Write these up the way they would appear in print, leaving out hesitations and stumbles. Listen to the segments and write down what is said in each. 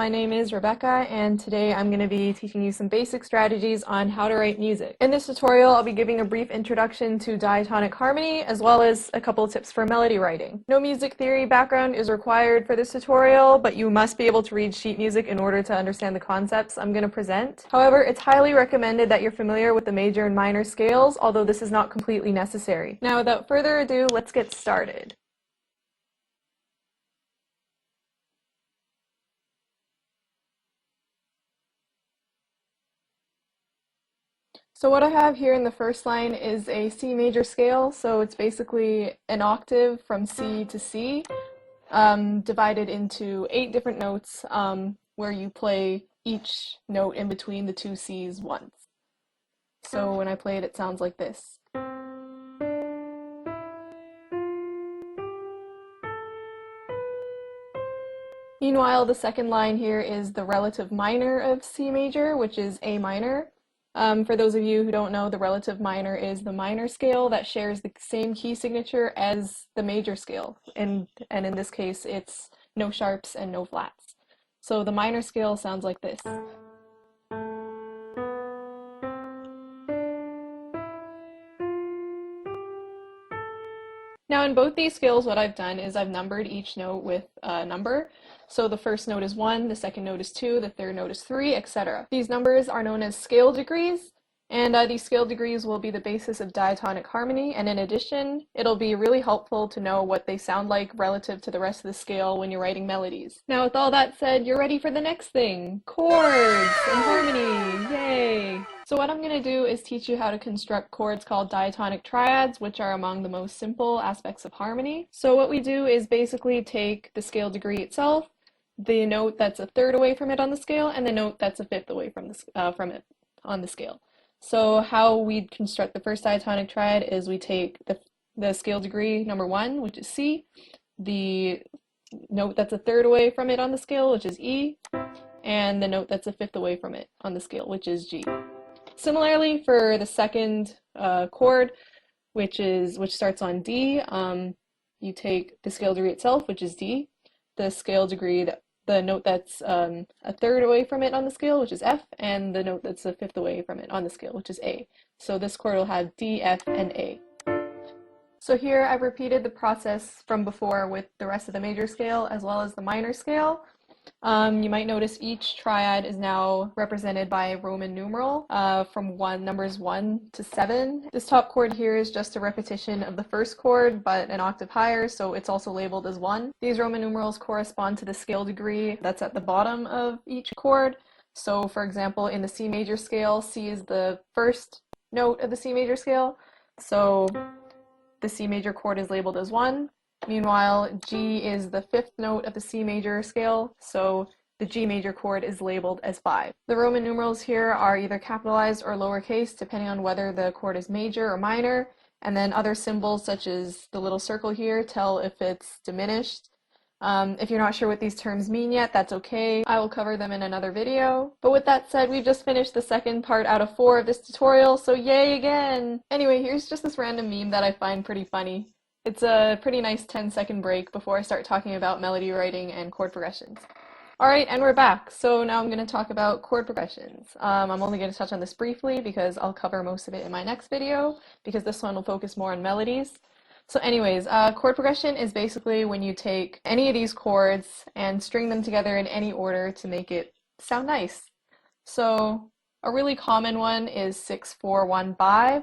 my name is Rebecca, and today I'm going to be teaching you some basic strategies on how to write music. In this tutorial, I'll be giving a brief introduction to diatonic harmony, as well as a couple of tips for melody writing. No music theory background is required for this tutorial, but you must be able to read sheet music in order to understand the concepts I'm going to present. However, it's highly recommended that you're familiar with the major and minor scales, although this is not completely necessary. Now, without further ado, let's get started. So what I have here in the first line is a C major scale, so it's basically an octave from C to C, divided into 8 different notes where you play each note in between the 2 C's once. So when I play it, it sounds like this. Meanwhile, the second line here is the relative minor of C major, which is A minor. For those of you who don't know, the relative minor is the minor scale that shares the same key signature as the major scale, and in this case it's no sharps and no flats. So the minor scale sounds like this. Now in both these scales, what I've done is I've numbered each note with a number. So the first note is 1, the second note is 2, the third note is 3, etc. These numbers are known as scale degrees, and these scale degrees will be the basis of diatonic harmony, and in addition, it'll be really helpful to know what they sound like relative to the rest of the scale when you're writing melodies. Now with all that said, you're ready for the next thing, chords and harmony, yay! So what I'm going to do is teach you how to construct chords called diatonic triads, which are among the most simple aspects of harmony. So what we do is basically take the scale degree itself, the note that's a third away from it on the scale, and the note that's a fifth away from it on the scale. So how we construct the first diatonic triad is we take the scale degree number 1, which is C, the note that's a third away from it on the scale, which is E, and the note that's a fifth away from it on the scale, which is G. Similarly, for the second chord, which starts on D, you take the scale degree itself, which is D, the scale degree, the note that's a third away from it on the scale, which is F, and the note that's a fifth away from it on the scale, which is A. So this chord will have D, F, and A. So here I've repeated the process from before with the rest of the major scale as well as the minor scale. You might notice each triad is now represented by a Roman numeral from numbers 1 to 7. This top chord here is just a repetition of the first chord, but an octave higher, so it's also labeled as 1. These Roman numerals correspond to the scale degree that's at the bottom of each chord. So for example, in the C major scale, C is the first note of the C major scale, so the C major chord is labeled as 1. Meanwhile, G is the fifth note of the C major scale, so the G major chord is labeled as 5. The Roman numerals here are either capitalized or lowercase, depending on whether the chord is major or minor, and then other symbols such as the little circle here tell if it's diminished. If you're not sure what these terms mean yet, that's okay. I will cover them in another video. But with that said, we've just finished the second part out of 4 of this tutorial, so yay again! Anyway, here's just this random meme that I find pretty funny. It's a pretty nice 10-second break before I start talking about melody writing and chord progressions. Alright, and we're back. So now I'm going to talk about chord progressions. I'm only going to touch on this briefly because I'll cover most of it in my next video, because this one will focus more on melodies. So anyways, chord progression is basically when you take any of these chords and string them together in any order to make it sound nice. So a really common one is 6-4-1-5.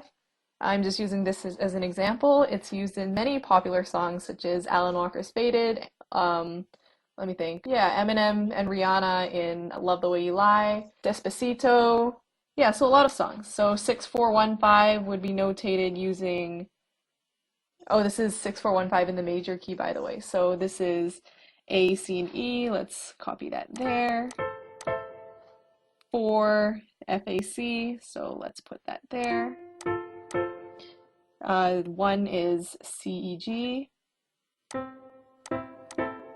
I'm just using this as an example. It's used in many popular songs such as Alan Walker's Faded, let me think, yeah, Eminem and Rihanna in Love the Way You Lie, Despacito, yeah, so a lot of songs. So 6-4-1-5 would be notated using, oh, this is 6-4-1-5 in the major key, by the way. So this is A, C, and E. Let's copy that there. 4, F, A, C. So let's put that there. 1 is C, E, G.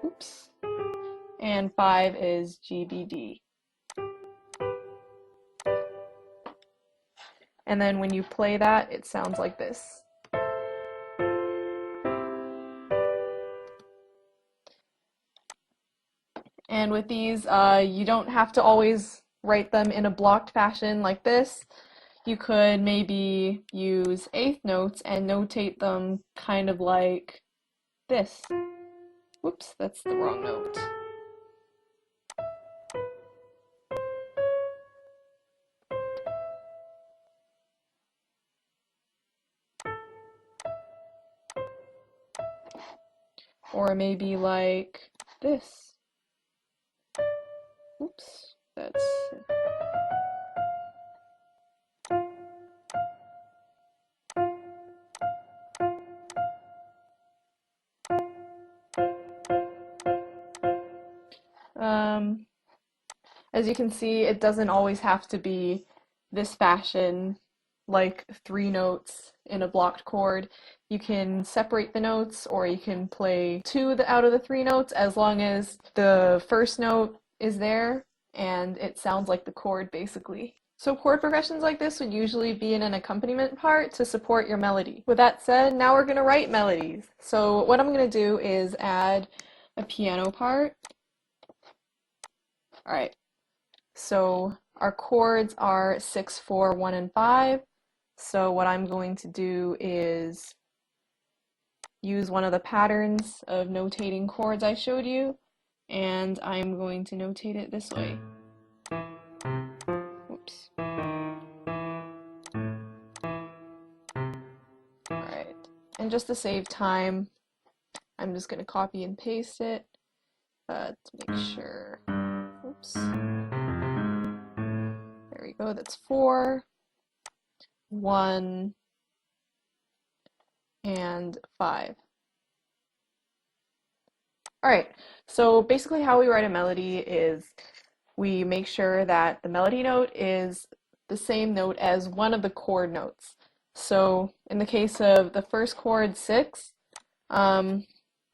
Oops. And 5 is G, B, D. And then when you play that, it sounds like this. And with these, you don't have to always write them in a blocked fashion like this. You could maybe use eighth notes and notate them kind of like this. Whoops, that's the wrong note. Or maybe like this. Oops, that's... As you can see, it doesn't always have to be this fashion, like 3 notes in a blocked chord. You can separate the notes, or you can play 2 out of the 3 notes as long as the first note is there and it sounds like the chord basically. So chord progressions like this would usually be in an accompaniment part to support your melody. With that said, now we're going to write melodies. So what I'm going to do is add a piano part. Alright, so our chords are 6, 4, 1, and 5. So what I'm going to do is use one of the patterns of notating chords I showed you, and I'm going to notate it this way. Oops. Alright, and just to save time, I'm just going to copy and paste it to make sure. Oops. There we go, that's 4, 1, and 5. Alright, so basically how we write a melody is we make sure that the melody note is the same note as one of the chord notes. So in the case of the first chord, 6, the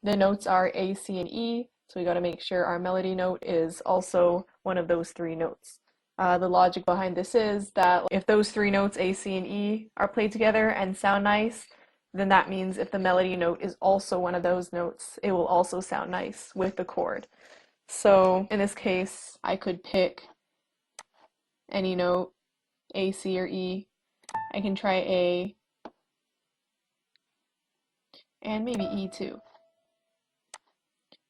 notes are A, C, and E, so we got to make sure our melody note is also one of those 3 notes. The logic behind this is that if those 3 notes, A, C, and E, are played together and sound nice, then that means if the melody note is also one of those notes, it will also sound nice with the chord. So in this case, I could pick any note, A, C, or E. I can try A, and maybe E too.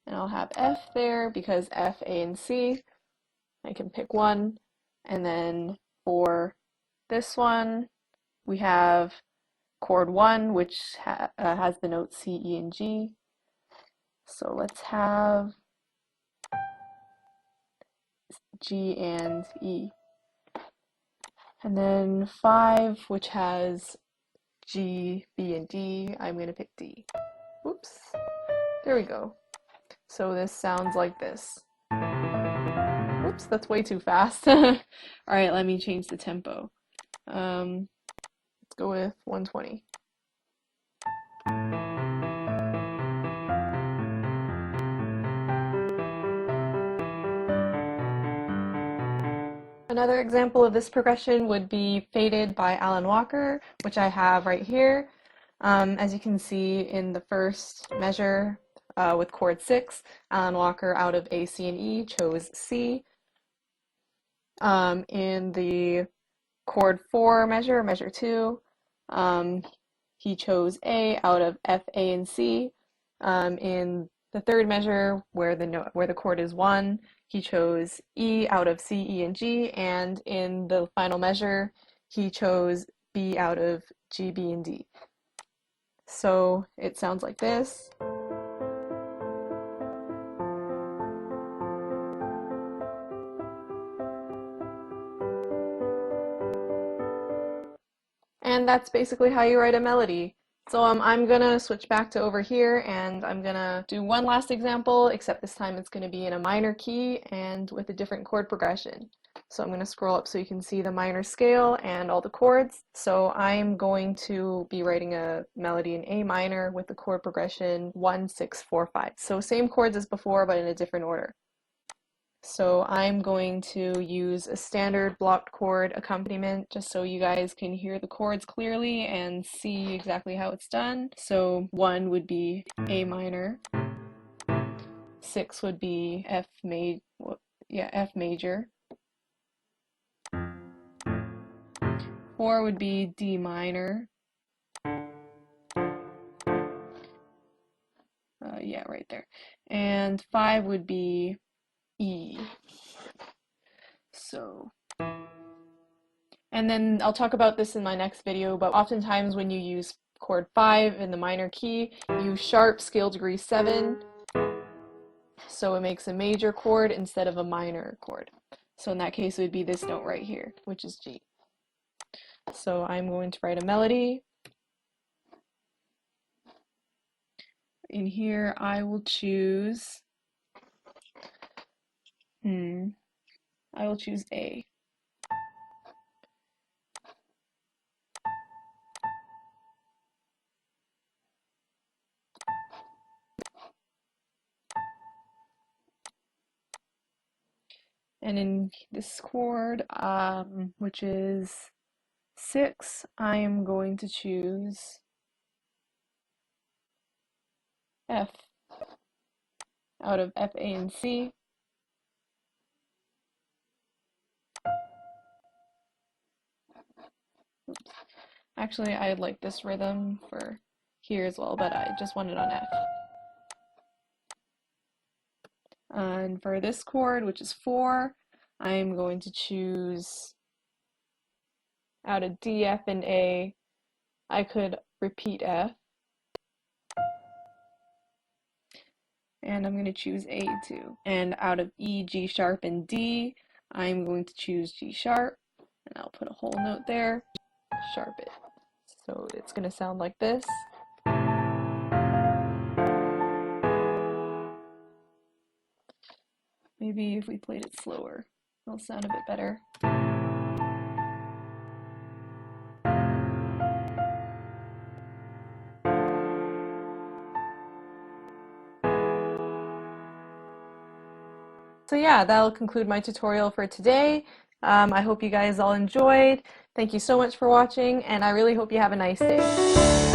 And I'll have F there because F, A, and C. I can pick one. And then for this one, we have chord 1, which has the notes C, E, and G. So let's have G and E. And then 5, which has G, B, and D, I'm going to pick D. Oops. There we go. So this sounds like this. Oops, that's way too fast. Alright, let me change the tempo. Let's go with 120. Another example of this progression would be Faded by Alan Walker, which I have right here. As you can see in the first measure with chord 6, Alan Walker out of A, C, and E chose C. In the chord 4 measure, measure 2, he chose A out of F, A, and C. In the third measure, where the chord is 1, he chose E out of C, E, and G, and in the final measure, he chose B out of G, B, and D. So it sounds like this. And that's basically how you write a melody. So I'm gonna switch back to over here and I'm gonna do one last example, except this time it's gonna be in a minor key and with a different chord progression. So I'm gonna scroll up so you can see the minor scale and all the chords. So I'm going to be writing a melody in A minor with the chord progression 1, 6, 4, 5. So same chords as before, but in a different order. So I'm going to use a standard blocked chord accompaniment just so you guys can hear the chords clearly and see exactly how it's done. So 1 would be A minor, 6 would be F major. 4 would be D minor. Yeah, right there. And 5 would be E. So, and then I'll talk about this in my next video, but oftentimes when you use chord 5 in the minor key, use sharp scale degree 7, so it makes a major chord instead of a minor chord. So in that case, it would be this note right here, which is G. So I'm going to write a melody. In here, I will choose, I will choose A. And in this chord, which is 6, I am going to choose F out of F, A, and C. Oops. Actually, I like this rhythm for here as well, but I just want it on F. And for this chord, which is 4, I'm going to choose out of D, F, and A. I could repeat F. And I'm going to choose A too. And out of E, G sharp, and D, I'm going to choose G sharp. And I'll put a whole note there, sharp it. So it's going to sound like this. Maybe if we played it slower, it'll sound a bit better. So yeah, that'll conclude my tutorial for today. I hope you guys all enjoyed. Thank you so much for watching, and I really hope you have a nice day.